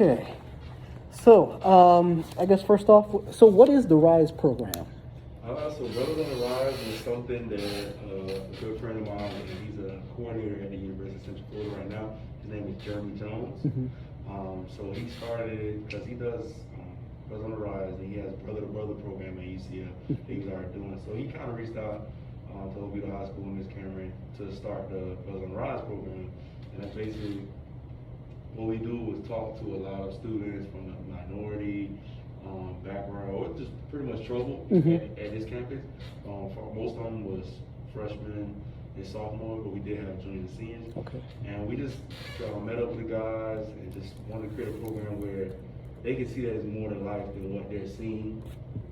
Okay. So, I guess first off, so what is the RISE program? So Brothers on the Rise is something that a good friend of mine, and he's a coordinator at the University of Central Florida right now. His name is Jeremy Jones. So he started it because he does Brothers on the Rise, and he has Brother to Brother program at UCF that he's already doing. So he kind of reached out to Oviedo High School and Miss Cameron to start the Brothers on the Rise program. And that's basically what we do is talk to a lot of students from the minority background, or just pretty much trouble at this campus. Most of them was freshmen and sophomores, but we did have juniors and seniors. Okay. And we just met up with the guys and just wanted to create a program where they can see that it's more to life than what they're seeing,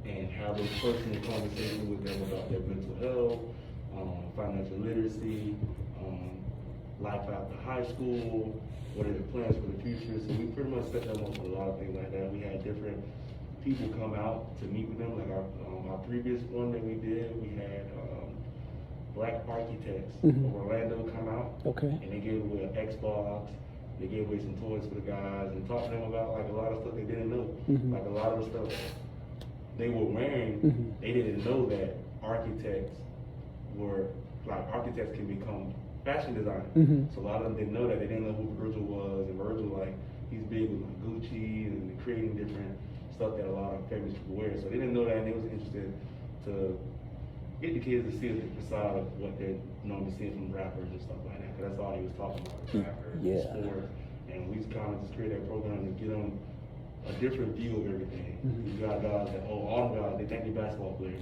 and have a personal conversation with them about their mental health, financial literacy, life after high school, what are their plans for the future. So we pretty much set them up with a lot of things like that. We had different people come out to meet with them. Like our previous one that we did, we had Black architects from Orlando come out. Okay. And they gave away an Xbox. They gave away some toys for the guys and talked to them about like a lot of stuff they didn't know. Like a lot of the stuff they were wearing, they didn't know that architects can become fashion designers. So a lot of them didn't know that. They didn't know who Virgil was, and Virgil, like, he's big with like Gucci and creating different stuff that a lot of famous people wear. So they didn't know that, and they was interested to get the kids to see the facade of what they're normally seeing from rappers and stuff like that. Because that's all he was talking about, rappers, sports. And we just kind of just create that program to get them a different view of everything. You got guys that, all the guys, they think they're basketball players.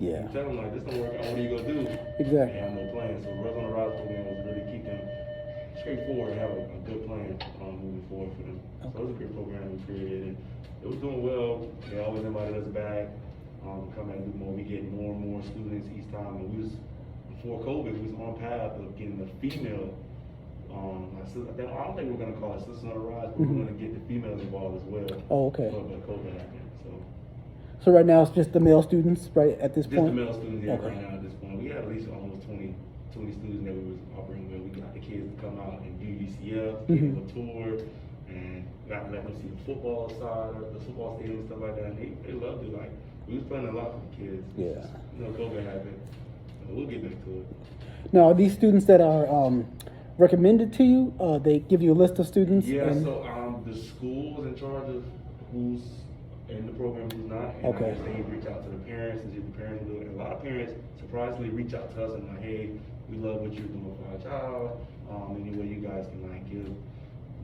Yeah. You tell them, like, this don't work out, what are you going to do? Exactly. They have no plan. So Brothers on the Rise program was really keep them straightforward and have a good plan moving forward for them. So it was a great program we created, and it was doing well. They always invited us back, come back and do more. We get more and more students each time. And we was, before COVID, we was on path of getting a female, I don't think we're going to call it Sisters on the Rise, but we're going to get the females involved as well. Oh, okay. But COVID happened, So right now it's just the male students, right, at this point? Just the male students, yeah, right now at this point. We had at least almost 20 students that we was offering with. We got the kids to come out and do UCF, give them a tour, and got to let them see the football side, the football stadium and stuff like that. And they loved it. Like, we was planning a lot for the kids. Yeah. You know, COVID happened. We'll get back to it. Now, are these students that are recommended to you? They give you a list of students? Yeah, so the school is in charge of who's in the program, who's not. And I guess they reach out to the parents and see if the parents will do it. And a lot of parents surprisingly reach out to us and like, hey, we love what you're doing for our child. Any way you guys can like give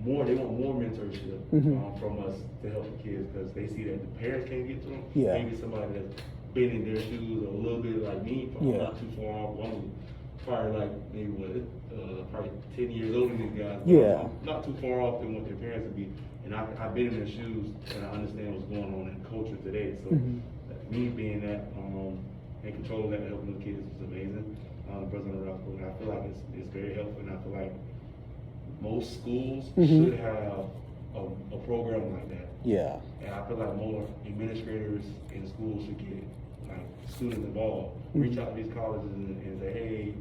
more, they want more mentorship from us to help the kids, because they see that the parents can't get to them. Yeah. Maybe somebody that's been in their shoes a little bit like me, probably not too far off. I'm probably like maybe probably 10 years older than these guys. Yeah. Not too far off than what their parents would be. And I've been in their shoes, and I understand what's going on in culture today. So me being that in control of that, helping the kids was amazing. The President of the Rock program, I feel like it's very helpful, and I feel like most schools should have a program like that. Yeah. And I feel like more administrators in schools should get like students involved. Reach out to these colleges and say, hey,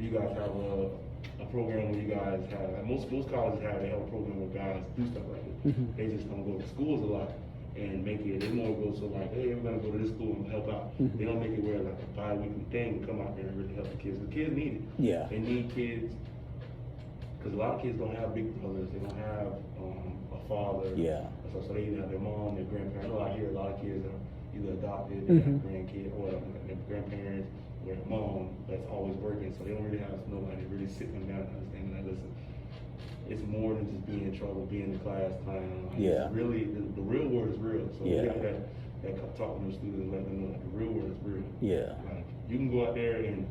you guys have a program where you guys have, like most colleges have a program where guys do stuff like this. They just don't go to schools a lot and make it, they more go to like, hey, we're gonna go to this school and help out. They don't make it where like a bi-weekly thing to come out there and really help the kids. The kids need it. Yeah. They need kids, because a lot of kids don't have big brothers, they don't have a father. Yeah. So they either have their mom, their grandparents. I know I hear a lot of kids are either adopted, they have grandkids, or their grandparents, or their mom that's always working, so they don't really have nobody to really sit them down and understand that, listen, it's more than just being in trouble, being in class time. It's really, the real world is real. So we got that talking to the students, letting them know that the real world is real. Yeah. Like, you can go out there and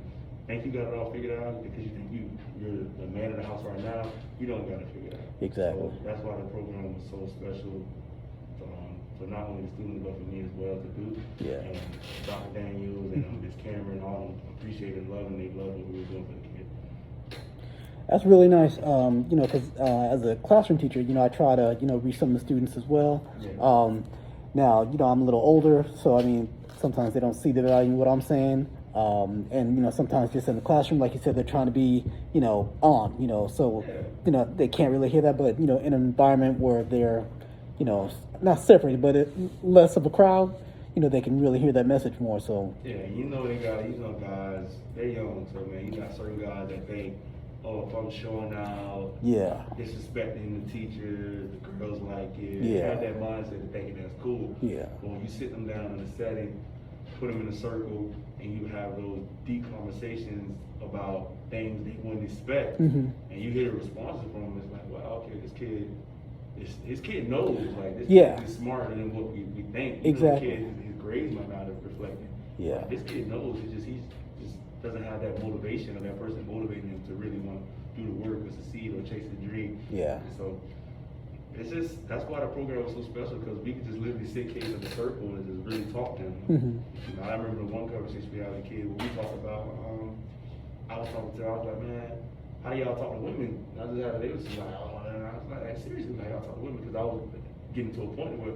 think you got it all figured out because you think you're the man of the house right now. You don't got it figured out. Exactly. So that's why the program was so special for not only the students but for me as well to do. Yeah. And Dr. Daniels and Miss Cameron, all of them appreciated and loved, and they loved what we were doing for the kids. That's really nice, because as a classroom teacher, I try to, reach some of the students as well. Yeah. Now, I'm a little older, so, sometimes they don't see the value in what I'm saying. And, sometimes just in the classroom, like you said, they're trying to be, on, so, they can't really hear that. But, in an environment where they're, you know, not separated, but less of a crowd, you know, they can really hear that message more. So yeah, you know guys, they're young, so man, you got certain guys that think, oh, if I'm showing out, yeah, disrespecting the teachers, the girls like it, yeah, have that mindset of thinking that's cool. yeah. But when you sit them down in a setting, put them in a circle, and you have those deep conversations about things they wouldn't expect, and you hear the responses from them, it's like, wow, okay, his kid knows, like, this kid is smarter than what we think. Exactly. His grades might not have reflected. Yeah. Like, this kid knows, he just doesn't have that motivation, or that person motivating him to really want to do the work or succeed or chase the dream. Yeah. And so that's why the program was so special, because we could just literally sit kids in a circle and just really talk to them. You know, I remember the one conversation we had with a kid where we talked about, I was talking to her, I was like, man, how do y'all talk to women? And I just had, they was just like, oh, and I was like, seriously, how y'all talk to women? Because I was getting to a point where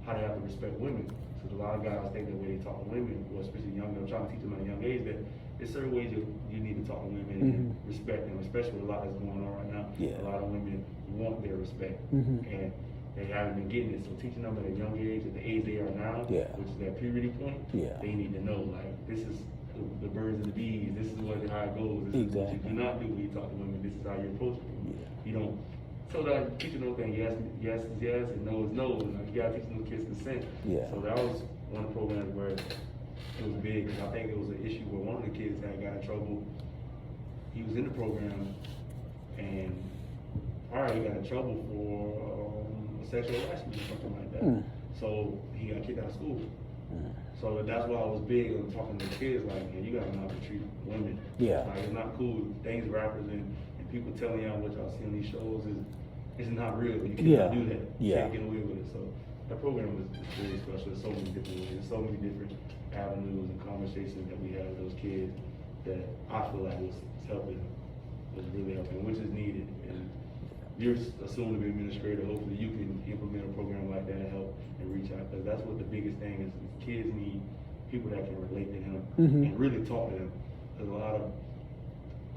how they have to respect women. So a lot of guys think that way they talk to women, or especially young, I'm trying to teach them at a young age that there's certain ways you need to talk to women and respect them, especially with a lot that's going on right now. Yeah. A lot of women want their respect, and they haven't been getting it. So teaching them at a young age, at the age they are now, which is their puberty point, they need to know, like, this is the birds and the bees, this is how it goes, this is what you do not do when you talk to women, this is how you approach them. You don't. So that teaching those things, yes is yes, and no is no, and you gotta teach those kids consent. So that was one of the programs where it was big, because I think it was an issue where one of the kids that got in trouble. He was in the program, and he got in trouble for sexual harassment or something like that. So he got kicked out of school. So that's why I was big on talking to the kids, like, man, you gotta know how to treat women. Like, it's not cool. Things rappers and people telling y'all what y'all see on these shows is not real. You cannot do that. You can't get away with it. So that program was very special. There's so many different ways, so many different avenues and conversations that we had with those kids that I feel like was helping, was really helping, which is needed. And you're assumed to be an administrator. Hopefully you can implement a program like that and help and reach out, because that's what the biggest thing is. Kids need people that can relate to him and really talk to them. Because a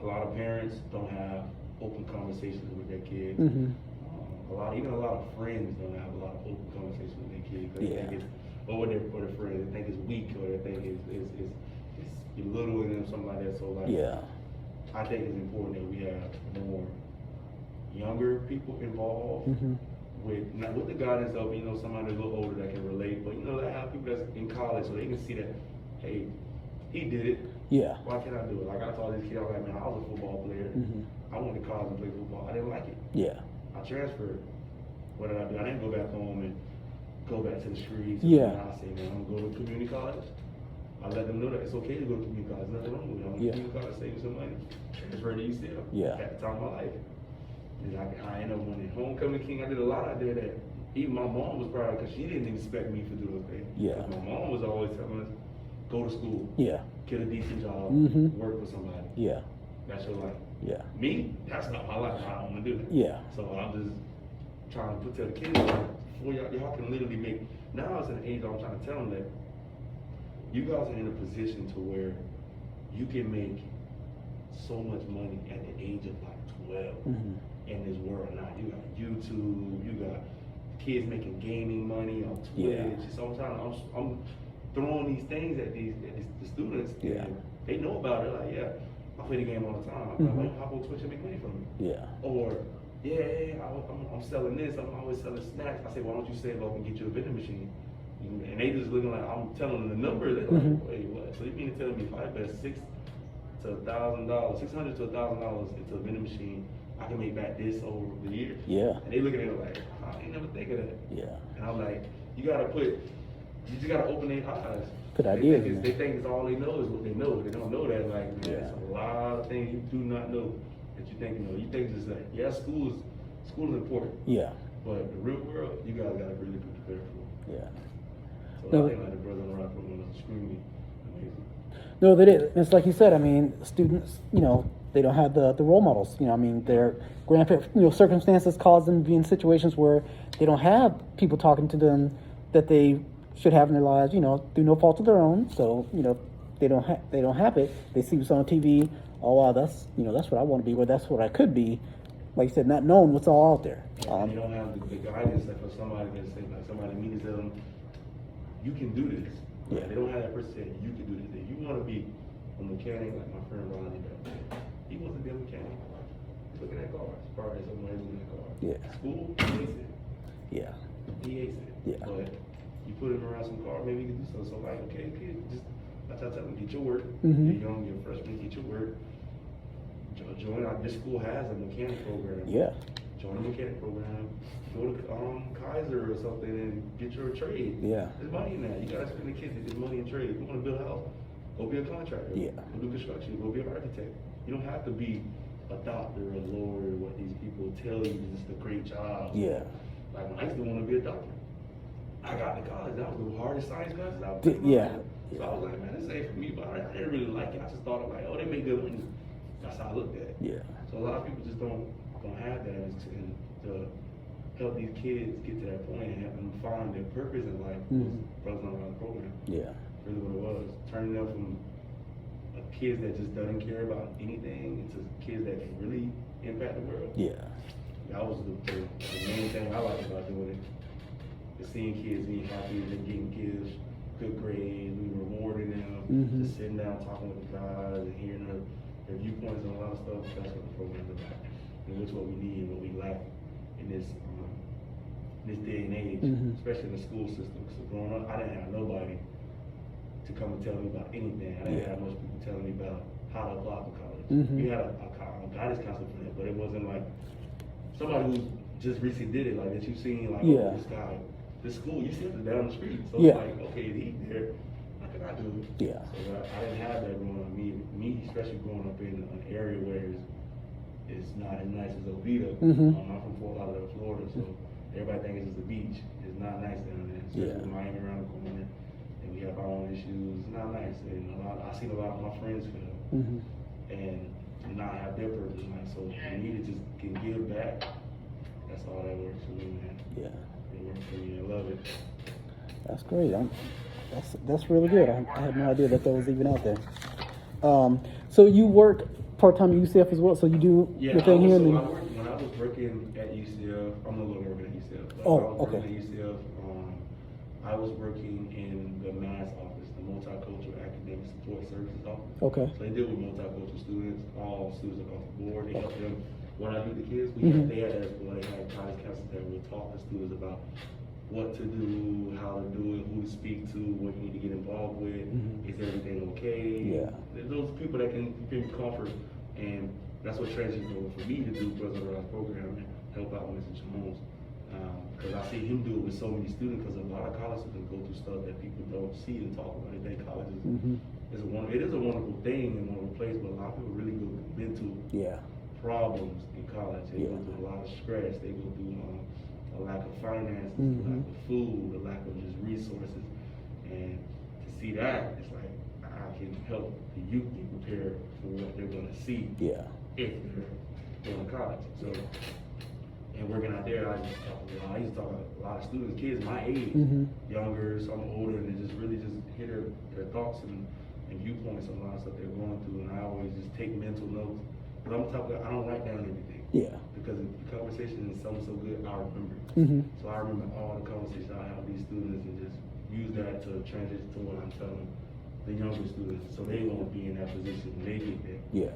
lot of parents don't have open conversations with their kids. Even a lot of friends don't have a lot of open conversations with their kids. They think it's, or their friends, they think it's weak, or they think it's belittling them, something like that. So like, I think it's important that we have more younger people involved with the guidance of, you know, somebody a little older that can relate, but, you know, that have people that's in college so they can see that, hey, he did it. Why can't I do it? Like, I told this kid, I was like, man, I was a football player. I went to college and played football. I didn't like it. I transferred. What did I do? I didn't go back home and go back to the streets. I say, man, I'm going to go to community college. I let them know that it's okay to go to community college. There's nothing wrong with it. I'm going to community college, saving some money. Transfer to UCL. At the time of my life. And I ended up winning homecoming king. I did a lot out there that even my mom was proud, because she didn't expect me to do those things. My mom was always telling us, go to school. Get a decent job. Work for somebody. That's your life. Me, that's not my life. I don't want to do that. So I'm just trying to tell the kids, before y'all can literally make, now it's an age I'm trying to tell them that you guys are in a position to where you can make so much money at the age of like 12 in this world now. You got YouTube, you got kids making gaming money on Twitch. So I'm throwing these things at the students. They know about it. Like, I play the game all the time. I'm like, hop on Twitch and make money from it. Or, I'm selling this. I'm always selling snacks. I say, why don't you save up and get you a vending machine? And they just looking like I'm telling them the number. They're like, wait, what? So you mean to tell me if I invest $600 to $1,000 into a vending machine, I can make back this over the years? And they looking at it like, I ain't never think of that. And I'm like, you just gotta open their eyes. Good idea. They think it's all they know is what they know. They don't know that, like, man, there's a lot of things you do not know that you think you know. You think it's just like, school is important. But the real world, you guys gotta really be prepared for. So I think like the Brothers on the Rock program was extremely amazing. No, they did. It's like you said. I mean, students, you know, they don't have the role models. You know, I mean, their grandparents, you know, circumstances cause them to be in situations where they don't have people talking to them that they should have in their lives. You know, through no fault of their own. So, you know, they don't have it. They see what's on TV. Oh wow, that's what I want to be, or that's what I could be. like you said, not knowing what's all out there. And they don't have the guidance that for somebody that say, like somebody means to them, you can do this. Yeah. They don't have that person saying, you can do this. If you want to be a mechanic, like my friend Ronnie back there, he wants to be a mechanic. He's looking at cars. Probably somebody looking at cars. Yeah. School, he hates it. Yeah. He hates it. Yeah. But you put him around some car, maybe he can do something. So like, okay, kid, just I tell him, get your work. Mhm. You're young, you're a freshman, get your work. Join this school has a mechanic program. Yeah. Join a mechanic program. Go to Kaiser or something and get your trade. Yeah. There's money in that. You gotta spend the kids to get money in trade. If you want to build a house, go be a contractor. Yeah. Go do construction. Go be an architect. You don't have to be a doctor, a lawyer, what these people tell you is just a great job. Yeah. Like when I used to want to be a doctor, I got to college. That was the hardest science classes I've Yeah. So I was like, man, this ain't for me. But I didn't really like it. I just thought like, oh, they make good money. That's how I looked at it. Yeah. So a lot of people just don't have that, and to help these kids get to that point and help them find their purpose in life. Brothers on the program. Yeah. Really what it was, turning them from kids that just doesn't care about anything into kids that can really impact the world. Yeah. That was the main thing I liked about doing it. Is seeing kids being happy and getting kids good grades, we rewarding them, just sitting down talking with the guys and hearing their viewpoints on a lot of stuff. That's what the program's about, and which what we need and what we lack in this day and age, especially in the school system. So growing up, I didn't have nobody to come and tell me about anything. I didn't have much people telling me about how to apply for college. We had a guidance counselor for that, but it wasn't like somebody who just recently did it, like that you've seen, like, oh, this guy, this school, you see it down the street. So it's like, okay, he's there, what can I do? Yeah. So I didn't have that growing up. Me especially growing up in an area where it's not as nice as Oviedo. I'm from Fort Lauderdale, Florida, so everybody thinks it's the beach. It's not nice down there. Especially Miami around the corner. And we have our own issues. It's not nice. And I've seen a lot of my friends fail. And not have their purpose. Like, so for me to just can give back, that's all that works for me, man. Yeah. It works for me. I love it. That's great. That's really good. I had no idea that was even out there. So you work part-time at UCF as well? So you do your thing here? When I was working at UCF, I'm no longer working at UCF. But I was working at UCF, I was working in the MAS office, the Multicultural Academic Support Services office. Okay. So they deal with multicultural students, all students across the board. They help them. When I do the kids, they had college counselors that would talk to students about what to do, how to do it, who to speak to, what you need to get involved with, is everything okay? Yeah. Those people that can bring comfort, and that's what transitioned over for me to do Brothers on the program and help out Mr. Jones. Because I see him do it with so many students, because a lot of college students go through stuff that people don't see and talk about. They think college is a wonderful thing and wonderful place, but a lot of people really go into problems in college. They go through a lot of stress. They go through a lack of finances, a lack of food, a lack of just resources. And to see that, it's like I can help the youth be prepared for what they're going to see if they're going to college. So, and working out there, I used to talk to a lot of students, kids my age, younger, some older, and just really just hear their thoughts and viewpoints on a lot of stuff they're going through. And I always just take mental notes. Because I don't write down everything. Yeah. Because the conversation is something so good, I remember. So I remember all the conversations I have with these students and just use that to transition to what I'm telling the younger students, so they won't be in that position when they get there. Yeah.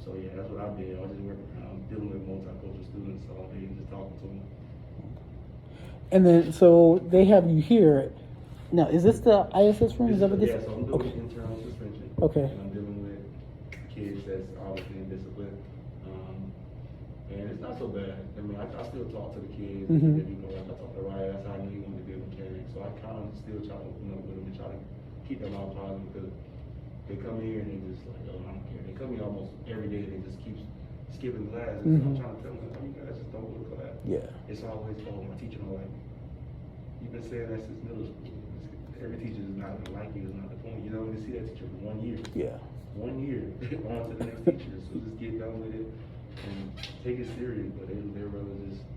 So yeah, that's what I did. I just work around dealing with multicultural students all day and just talking to them. And then, so they have you here. Now, is this the ISS room? Is that what this is? Yeah, so I'm doing internal suspension. Okay. And I'm dealing with kids that's obviously in discipline. And it's not so bad. I mean, I still talk to the kids. If you know, like I talk to Ryan, that's how I knew he wanted to be a mechanic. So I kind of still try to open up with them and try to keep them all positive, because they come here and they just like, oh, I don't care. They come here almost every day and they just keep skipping class. And I'm trying to tell them, oh, you guys just don't go to class. Yeah. It's always, oh, my teacher don't like me. You've been saying that since middle school. Every teacher is not going to like you, is not the point. You don't even see that teacher for 1 year. Yeah. 1 year, on to the next teacher. So just get done with it and take it serious. But they'd rather just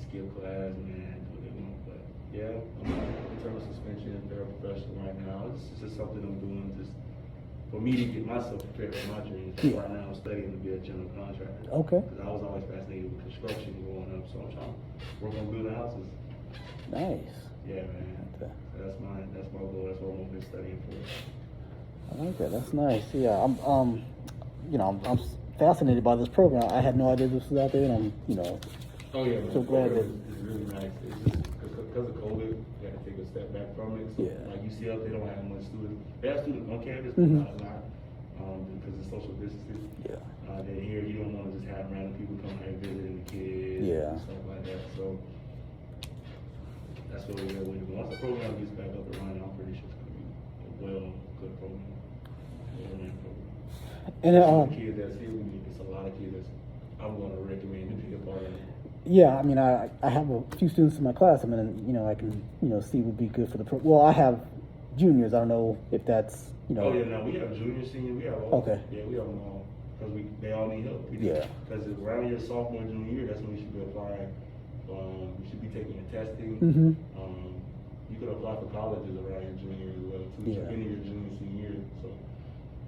skip class, man, do what they want. But yeah, I'm on internal suspension and paraprofessional right now. It's just something I'm doing just for me to get myself prepared for my dreams. Yeah. Right now I'm studying to be a general contractor. Okay. Because I was always fascinated with construction growing up, so I'm trying to work on building houses. Nice. Yeah, man. Okay. So that's my goal. That's what I'm gonna be studying for. I like that. That's nice. Yeah, I'm fascinated by this program. I had no idea this was out there, and I'm, Oh yeah, so glad that. it's really nice. It's just because of COVID, we had to take a step back from it. So, Yeah. like UCF, they don't have much students. They have students on campus, but Mhm. not a lot, because of social distancing. Yeah. Then here, you don't want to just have random people come here visiting the kids Yeah. and stuff like that. So that's what we're going to do. Once the program gets back up and running, I'm pretty sure it's going to be a good program. Well-run program. And The kids that's here with me, it's a lot of kids that I'm going to recommend to be a part of it. yeah, I mean, I have a few students in my class. I mean, I can see would be good for the well, I have juniors. I don't know if that's Oh yeah, no, we have junior, senior, we have all. Okay. Yeah, we have them all because they all need help. Yeah. Because around your sophomore, junior year, that's when you should be applying. You should be taking your testing. Mm-hmm. You could apply for colleges around your junior year as well too. Yeah. So any of your junior, senior year. So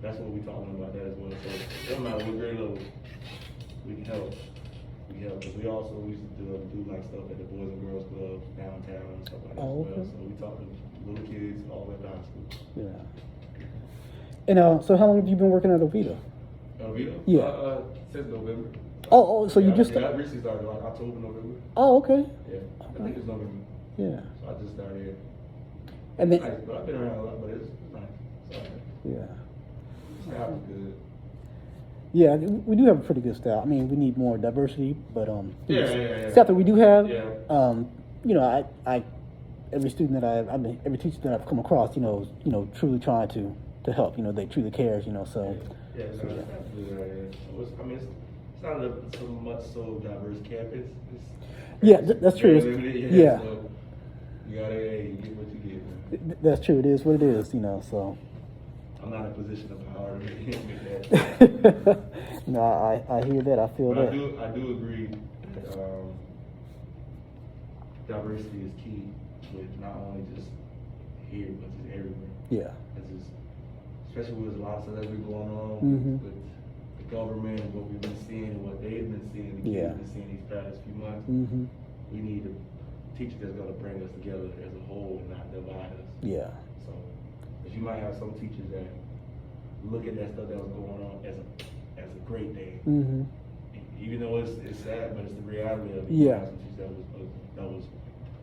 that's what we're talking about that as well. So it doesn't matter what grade level, we can help. Because we also used to do like stuff at the Boys and Girls Club downtown and stuff like that Oh, as well. okay. So we talk to little kids all the way up to high school. Yeah. And so how long have you been working at Oviedo? Vito? Yeah. Since November. So you just. I recently started like October, November. Oh, okay. Yeah. I think it's November. Yeah. So I just started. And then. Nice, but I've been around a lot, but it's nice. So, Yeah. staff is good. Yeah, we do have a pretty good staff. I mean, we need more diversity, but Yeah. staff that we do have. Yeah. I every student that every teacher that I've come across, truly trying to help. They truly cares. So. Yeah, So, staff is good. So it's not so much so diverse campus. Yeah, that's true. Very limited, Yeah. So you gotta get what you get. Man. That's true. It is what it is. So. I'm not in a position of power to make that. No, I hear that. I feel But that. I do agree that diversity is key with not only just here but just everywhere. Yeah. It's just, especially with a lot of stuff that's been going on Mhm. with the government and what we've been seeing and what they've been seeing, the kids Yeah. have been seeing these past few months. Mm-hmm. We need a teacher that's going to bring us together as a whole and not divide us. Yeah. So, because you might have some teachers that look at that stuff that was going on as a great thing. Mm-hmm. Even though it's sad, but it's the reality of it. Yeah. Some teachers that was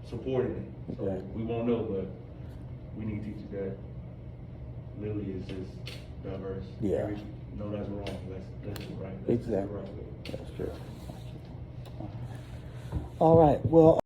supporting it. So Okay. we won't know, but we need teachers that literally is just diverse. Yeah. No, that's wrong. Let's do it right. Exactly. Do it right way. That's true. All right. Well.